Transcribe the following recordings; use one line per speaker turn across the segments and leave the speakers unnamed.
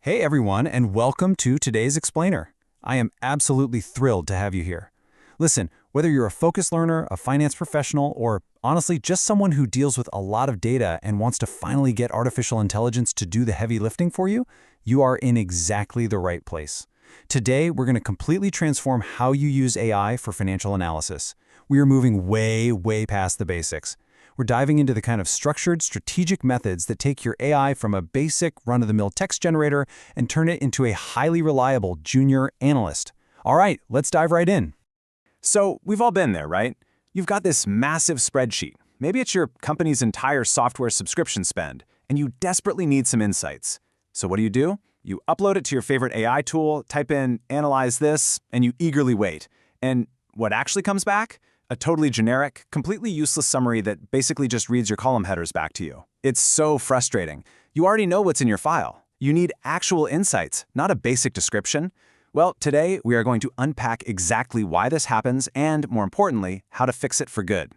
Hey everyone, and welcome to today's Explainer. I am absolutely thrilled to have you here. Listen, whether you're a focused learner, a finance professional, or honestly just someone who deals with a lot of data and wants to finally get artificial intelligence to do the heavy lifting for you, you are in exactly the right place. Today, we're going to completely transform how you use AI for financial analysis. We are moving way past the basics. We're diving into the kind of structured, strategic methods that take your AI from a basic, run-of-the-mill text generator and turn it into a highly reliable junior analyst. All right, let's dive right in.
So we've all been there, right? You've got this massive spreadsheet. Maybe it's your company's entire software subscription spend, and you desperately need some insights. So what do? You upload it to your favorite AI tool, type in, analyze this, and you eagerly wait. And what actually comes back? A totally generic, completely useless summary that basically just reads your column headers back to you. It's so frustrating. You already know what's in your file. You need actual insights, not a basic description. Well, today we are going to unpack exactly why this happens and, more importantly, how to fix it for good.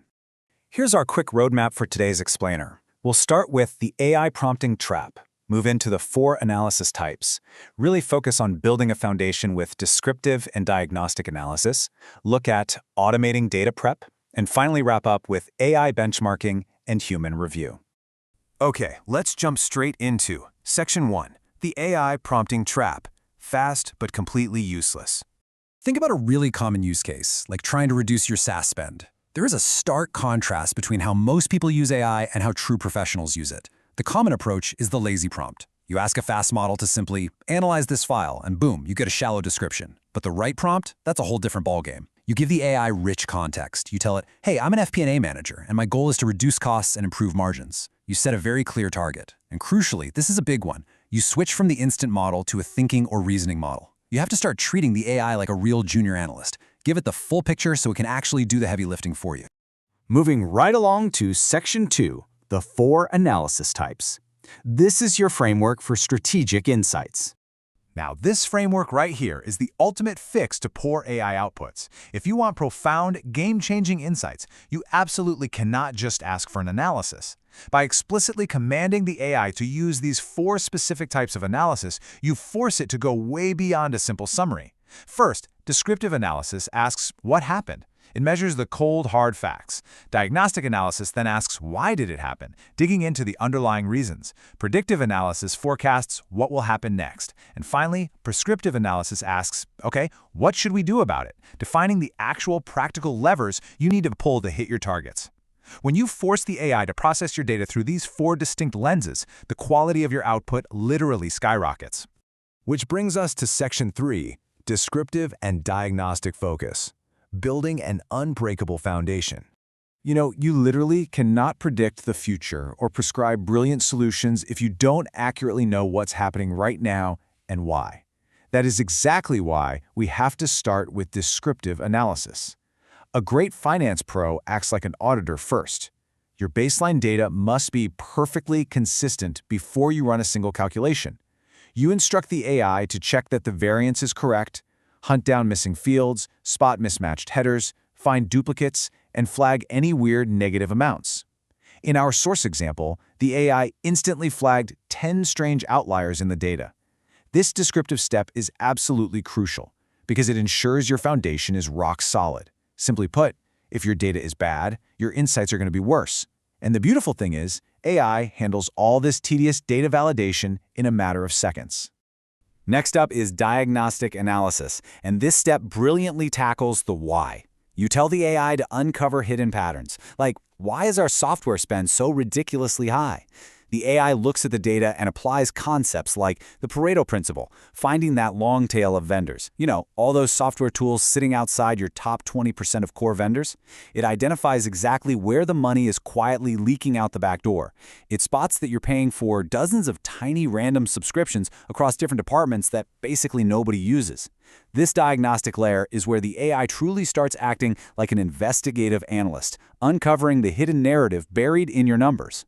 Here's our quick roadmap for today's explainer. We'll start with the AI prompting trap. Move into the 4 analysis types. Really focus on building a foundation with descriptive and diagnostic analysis. Look at automating data prep. And finally wrap up with AI benchmarking and human review. Okay, let's jump straight into Section 1, the AI prompting trap. Fast but completely useless.
Think about a really common use case, like trying to reduce your SaaS spend. There is a stark contrast between how most people use AI and how true professionals use it. The common approach is the lazy prompt. You ask a fast model to simply analyze this file, and boom, you get a shallow description. But the right prompt, that's a whole different ballgame. You give the AI rich context. You tell it, hey, I'm an FP&A manager, and my goal is to reduce costs and improve margins. You set a very clear target. And crucially, this is a big one. You switch from the instant model to a thinking or reasoning model. You have to start treating the AI like a real junior analyst. Give it the full picture so it can actually do the heavy lifting for you.
Moving right along to Section 2, the 4 analysis types. This is your framework for strategic insights. Now, this framework right here is the ultimate fix to poor AI outputs. If you want profound, game-changing insights, you absolutely cannot just ask for an analysis. By explicitly commanding the AI to use these 4 specific types of analysis, you force it to go way beyond a simple summary. First, descriptive analysis asks, what happened? It measures the cold, hard facts. Diagnostic analysis then asks, why did it happen, digging into the underlying reasons. Predictive analysis forecasts what will happen next. And finally, prescriptive analysis asks, okay, what should we do about it, defining the actual practical levers you need to pull to hit your targets. When you force the AI to process your data through these 4 distinct lenses, the quality of your output literally skyrockets. Which brings us to Section 3, descriptive and diagnostic focus. Building an unbreakable foundation. You literally cannot predict the future or prescribe brilliant solutions if you don't accurately know what's happening right now and why. That is exactly why we have to start with descriptive analysis. A great finance pro acts like an auditor first. Your baseline data must be perfectly consistent before you run a single calculation. You instruct the AI to check that the variance is correct, hunt down missing fields, spot mismatched headers, find duplicates, and flag any weird negative amounts. In our source example, the AI instantly flagged 10 strange outliers in the data. This descriptive step is absolutely crucial because it ensures your foundation is rock solid. Simply put, if your data is bad, your insights are going to be worse. And the beautiful thing is, AI handles all this tedious data validation in a matter of seconds. Next up is diagnostic analysis, and this step brilliantly tackles the why. You tell the AI to uncover hidden patterns, like why is our software spend so ridiculously high? The AI looks at the data and applies concepts like the Pareto principle, finding that long tail of vendors. All those software tools sitting outside your top 20% of core vendors. It identifies exactly where the money is quietly leaking out the back door. It spots that you're paying for dozens of tiny random subscriptions across different departments that basically nobody uses. This diagnostic layer is where the AI truly starts acting like an investigative analyst, uncovering the hidden narrative buried in your numbers.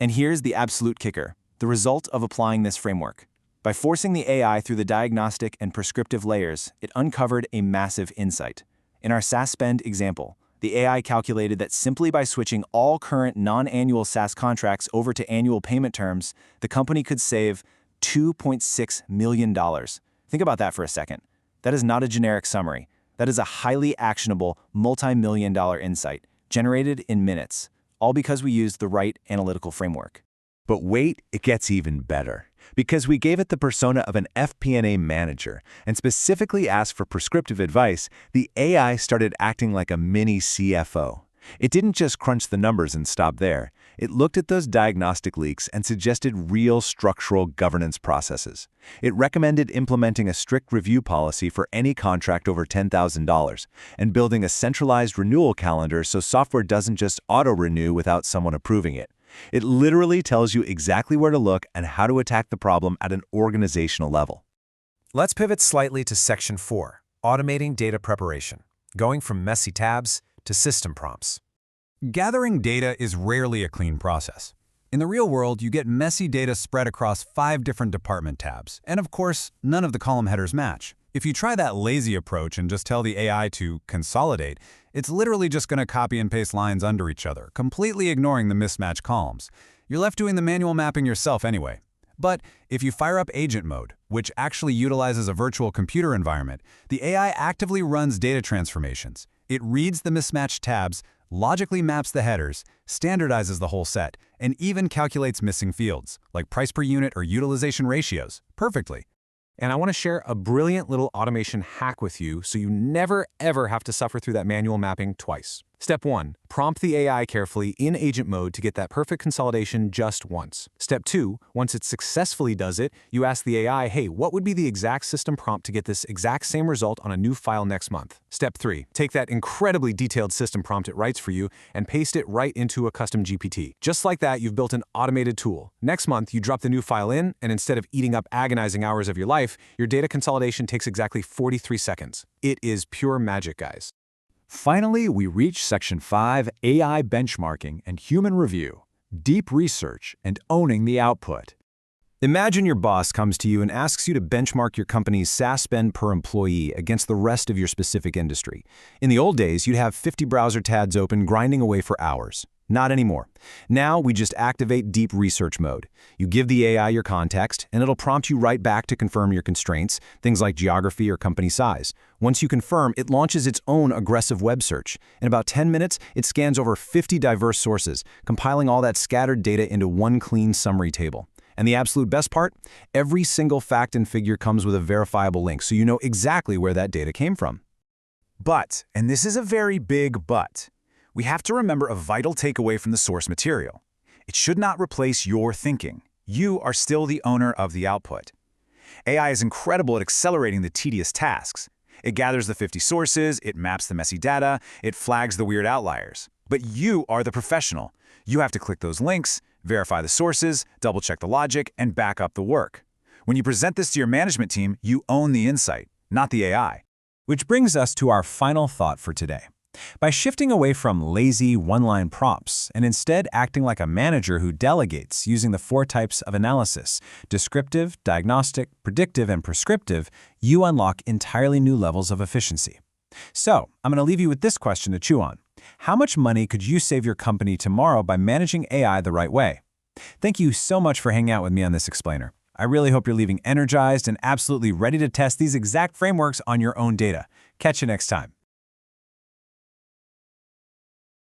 And here's the absolute kicker, the result of applying this framework. By forcing the AI through the diagnostic and prescriptive layers, it uncovered a massive insight. In our SaaS spend example, the AI calculated that simply by switching all current non-annual SaaS contracts over to annual payment terms, the company could save $2.6 million. Think about that for a second. That is not a generic summary. That is a highly actionable, multi-million-dollar insight generated in minutes, all because we used the right analytical framework.
But wait, it gets even better. Because we gave it the persona of an FP&A manager and specifically asked for prescriptive advice, the AI started acting like a mini CFO. It didn't just crunch the numbers and stop there. It looked at those diagnostic leaks and suggested real structural governance processes. It recommended implementing a strict review policy for any contract over $10,000 and building a centralized renewal calendar so software doesn't just auto-renew without someone approving it. It literally tells you exactly where to look and how to attack the problem at an organizational level.
Let's pivot slightly to Section 4, automating data preparation, going from messy tabs to system prompts.
Gathering data is rarely a clean process. In the real world, you get messy data spread across 5 different department tabs, and of course, none of the column headers match. If you try that lazy approach and just tell the AI to consolidate, it's literally just going to copy and paste lines under each other, completely ignoring the mismatched columns. You're left doing the manual mapping yourself anyway. But if you fire up agent mode, which actually utilizes a virtual computer environment, the AI actively runs data transformations. It reads the mismatched tabs, logically maps the headers, standardizes the whole set, and even calculates missing fields, like price per unit or utilization ratios, perfectly. And I want to share a brilliant little automation hack with you so you never, ever have to suffer through that manual mapping twice. Step 1. Prompt the AI carefully in agent mode to get that perfect consolidation just once. Step 2. Once it successfully does it, you ask the AI, hey, what would be the exact system prompt to get this exact same result on a new file next month? Step 3. Take that incredibly detailed system prompt it writes for you and paste it right into a custom GPT. Just like that, you've built an automated tool. Next month, you drop the new file in, and instead of eating up agonizing hours of your life, your data consolidation takes exactly 43 seconds. It is pure magic, guys.
Finally, we reach Section 5, AI benchmarking and human review, deep research and owning the output.
Imagine your boss comes to you and asks you to benchmark your company's SaaS spend per employee against the rest of your specific industry. In the old days, you'd have 50 browser tabs open grinding away for hours. Not anymore. Now, we just activate deep research mode. You give the AI your context, and it'll prompt you right back to confirm your constraints, things like geography or company size. Once you confirm, it launches its own aggressive web search. In about 10 minutes, it scans over 50 diverse sources, compiling all that scattered data into one clean summary table. And the absolute best part? Every single fact and figure comes with a verifiable link, so you know exactly where that data came from.
But, and this is a very big but, we have to remember a vital takeaway from the source material. It should not replace your thinking. You are still the owner of the output. AI is incredible at accelerating the tedious tasks. It gathers the 50 sources, it maps the messy data, it flags the weird outliers. But you are the professional. You have to click those links, verify the sources, double-check the logic, and back up the work. When you present this to your management team, you own the insight, not the AI.
Which brings us to our final thought for today. By shifting away from lazy one-line prompts and instead acting like a manager who delegates using the 4 types of analysis, descriptive, diagnostic, predictive, and prescriptive, you unlock entirely new levels of efficiency. So, I'm going to leave you with this question to chew on. How much money could you save your company tomorrow by managing AI the right way? Thank you so much for hanging out with me on this explainer. I really hope you're leaving energized and absolutely ready to test these exact frameworks on your own data. Catch you next time.